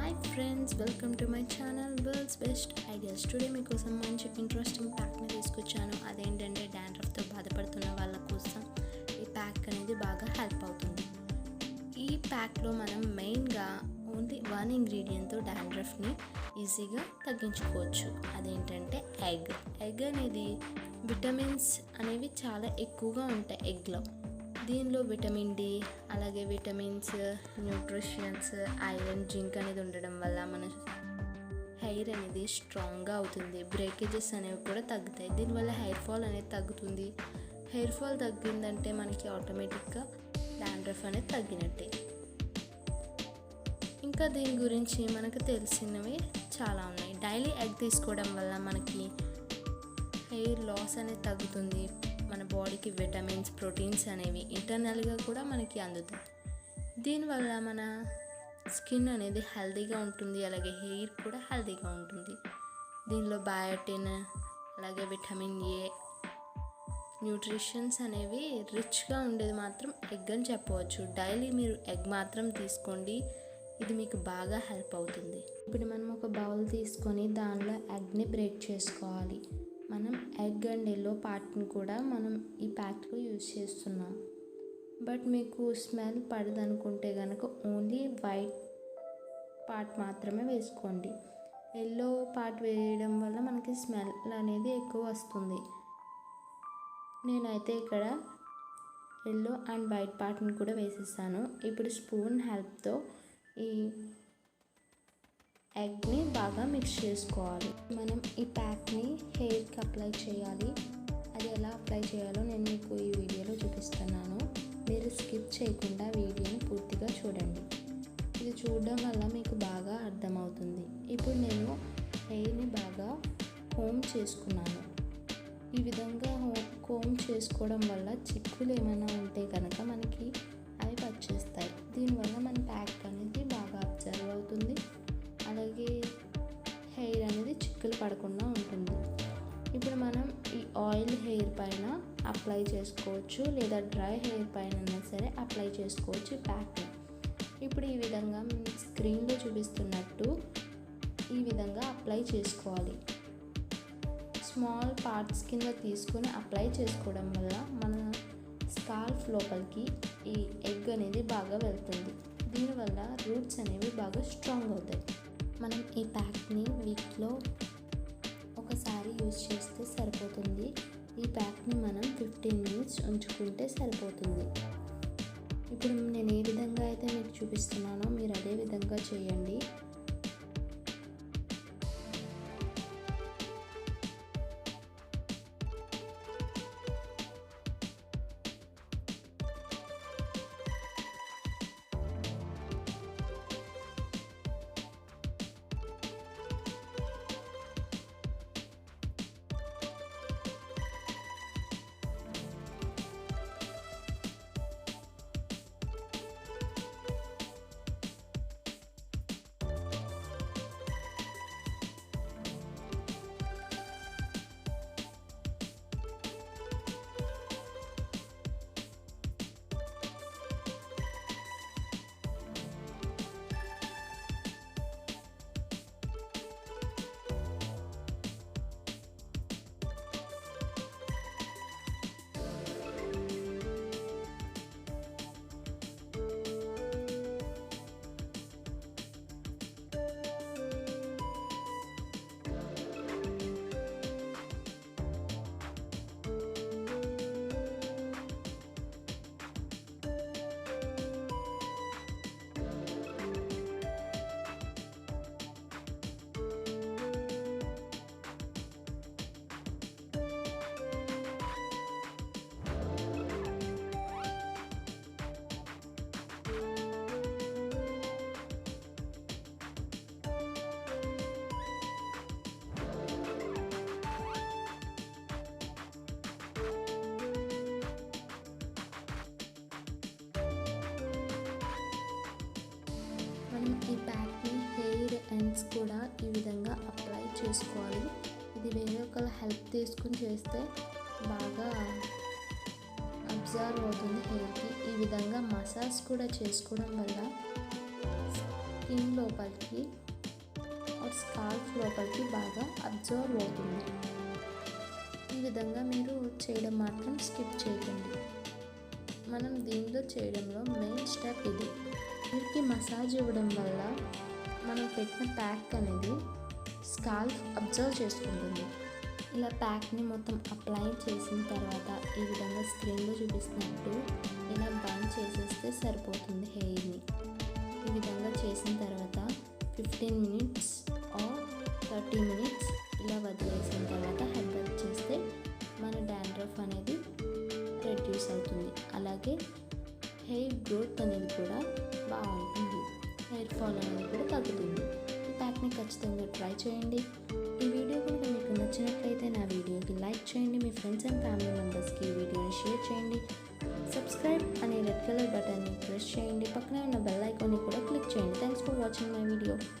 Hi friends, welcome to my channel World's Best Ideas. Today మీకోసం మంచి interesting ప్యాక్ని తీసుకొచ్చాను. అదేంటంటే డాండ్రఫ్తో బాధపడుతున్న వాళ్ళ కోసం ఈ ప్యాక్ అనేది బాగా హెల్ప్ అవుతుంది. ఈ ప్యాక్లో మనం మెయిన్గా ఓన్లీ వన్ ఇంగ్రీడియంట్తో డాండ్రఫ్ని ఈజీగా తగ్గించుకోవచ్చు. అదేంటంటే ఎగ్ అనేది విటమిన్స్ అనేవి చాలా ఎక్కువగా ఉంటాయి ఎగ్లో. దీనిలో విటమిన్ డి, అలాగే విటమిన్స్, న్యూట్రిషన్స్, ఐరన్, జింక్ అనేది ఉండడం వల్ల మన హెయిర్ అనేది స్ట్రాంగ్గా అవుతుంది. బ్రేకేజెస్ అనేవి కూడా తగ్గుతాయి. దీనివల్ల హెయిర్ ఫాల్ అనేది తగ్గుతుంది. హెయిర్ ఫాల్ తగ్గిందంటే మనకి ఆటోమేటిక్గా డాండ్రఫ్ అనేది తగ్గినట్టే. ఇంకా దీని గురించి మనకు తెలిసినవి చాలా ఉన్నాయి. డైలీ ఎగ్ తీసుకోవడం వల్ల మనకి హెయిర్ లాస్ అనేది తగ్గుతుంది. మన బాడీకి విటమిన్స్, ప్రోటీన్స్ అనేవి ఇంటర్నల్గా కూడా మనకి అందుతాయి. దీనివల్ల మన స్కిన్ అనేది హెల్తీగా ఉంటుంది, అలాగే హెయిర్ కూడా హెల్తీగా ఉంటుంది. దీనిలో బయోటిన్, అలాగే విటమిన్ ఏ, న్యూట్రిషన్స్ అనేవి రిచ్గా ఉండేది మాత్రం ఎగ్ అని చెప్పవచ్చు. డైలీ మీరు ఎగ్ మాత్రం తీసుకోండి, ఇది మీకు బాగా హెల్ప్ అవుతుంది. ఇప్పుడు మనం ఒక బౌల్ తీసుకొని దానిలో ఎగ్ని బ్రేక్ చేసుకోవాలి. మనం ఎగ్ అండ్ ఎల్లో పార్ట్ని కూడా మనం ఈ ప్యాక్లో యూజ్ చేస్తున్నాం. బట్ మీకు స్మెల్ పడదనుకుంటే కనుక ఓన్లీ వైట్ పార్ట్ మాత్రమే వేసుకోండి. ఎల్లో పార్ట్ వేయడం వల్ల మనకి స్మెల్ అనేది ఎక్కువ వస్తుంది. నేనైతే ఇక్కడ ఎల్లో అండ్ వైట్ పార్ట్ని కూడా వేసేసాను. ఇప్పుడు స్పూన్ హెల్ప్తో ఈ ఎగ్ని బాగా మిక్స్ చేసుకోవాలి. మనం ఈ ప్యాక్ని హెయిర్కి అప్లై చేయాలి. అది ఎలా అప్లై చేయాలో నేను మీకు ఈ వీడియోలో చూపిస్తున్నాను. మీరు స్కిప్ చేయకుండా వీడియోని పూర్తిగా చూడండి. ఇది చూడడం వల్ల మీకు బాగా అర్థమవుతుంది. ఇప్పుడు నేను హెయిర్ని బాగా కోమ్ చేసుకున్నాను. ఈ విధంగా కోమ్ చేసుకోవడం వల్ల చిక్కులు ఏమైనా ఉంటే కనుక మనకి అవి వచ్చేస్తాయి. దీనివల్ల మన ప్యాక్ అనేది బాగా అబ్జర్వ్ అవుతుంది, అలాగే హెయిర్ అనేది చిక్కులు పడకుండా ఉంటుంది. ఇప్పుడు మనం ఈ ఆయిల్ హెయిర్ పైన అప్లై చేసుకోవచ్చు, లేదా డ్రై హెయిర్ పైన అయినా సరే అప్లై చేసుకోవచ్చు ఈ ప్యాక్ని. ఇప్పుడు ఈ విధంగా స్క్రీన్లో చూపిస్తున్నట్టు ఈ విధంగా అప్లై చేసుకోవాలి. స్మాల్ పార్ట్స్ కింద తీసుకొని అప్లై చేసుకోవడం వల్ల మన స్కాల్ఫ్ లోపలికి ఈ ఎగ్ అనేది బాగా వెళ్తుంది. దీనివల్ల రూట్స్ అనేవి బాగా స్ట్రాంగ్ అవుతాయి. మనం ఈ ప్యాక్ని వీక్లో ఒకసారి యూజ్ చేస్తే సరిపోతుంది. ఈ ప్యాక్ని మనం 15 మినిట్స్ ఉంచుకుంటే సరిపోతుంది. ఇప్పుడు నేను ఏ విధంగా అయితే మీకు చూపిస్తున్నానో మీరు అదే విధంగా చేయండి. మనం ఈ ప్యాక్ని హెయిర్ ఎండ్స్ కూడా ఈ విధంగా అప్లై చేసుకోవాలి. ఇది వేరే ఒకళ్ళ హెల్ప్ తీసుకుని చేస్తే బాగా అబ్జర్వ్ అవుతుంది హెయిర్కి. ఈ విధంగా మసాజ్ కూడా చేసుకోవడం వల్ల స్కిన్ లోపలికి స్కాల్ఫ్ లోపలికి బాగా అబ్జర్వ్ అవుతుంది. ఈ విధంగా మీరు చేయడం మాత్రం స్కిప్ చేయకండి. మనం దీనిలో చేయడంలో మెయిన్ స్టెప్ ఇది. హెయిర్కి మసాజ్ ఇవ్వడం వల్ల మనం పెట్టిన ప్యాక్ అనేది స్కాల్ఫ్ అబ్జర్వ్ చేసుకుంటుంది. ఇలా ప్యాక్ని మొత్తం అప్లై చేసిన తర్వాత ఈ విధంగా స్క్రీన్లో చూపిస్తున్నట్టు ఇలా బంద్ చేసేస్తే సరిపోతుంది హెయిర్ని. ఈ విధంగా చేసిన తర్వాత 15 minutes ఆర్ 30 minutes ఇలా వదిలేసిన తర్వాత హెడ్ బాత్ చేస్తే మన డాండ్రఫ్ అనేది రెడ్యూస్ అవుతుంది. అలాగే హెయిర్ గ్రోత్ అనేది కూడా బాగుంటుంది. హెయిర్ ఫాల్ అనేది కూడా తగ్గుతుంది. ఈ ప్యాక్ని ఖచ్చితంగా ట్రై చేయండి. ఈ వీడియో కనుక మీకు నచ్చినట్లయితే నా వీడియోకి లైక్ చేయండి. మీ ఫ్రెండ్స్ అండ్ ఫ్యామిలీ మెంబర్స్కి ఈ వీడియోని షేర్ చేయండి. సబ్స్క్రైబ్ అనే రెడ్ కలర్ బటన్ని ప్రెస్ చేయండి. పక్కనే ఉన్న బెల్ ఐకాన్ని కూడా క్లిక్ చేయండి. Thanks for watching my video.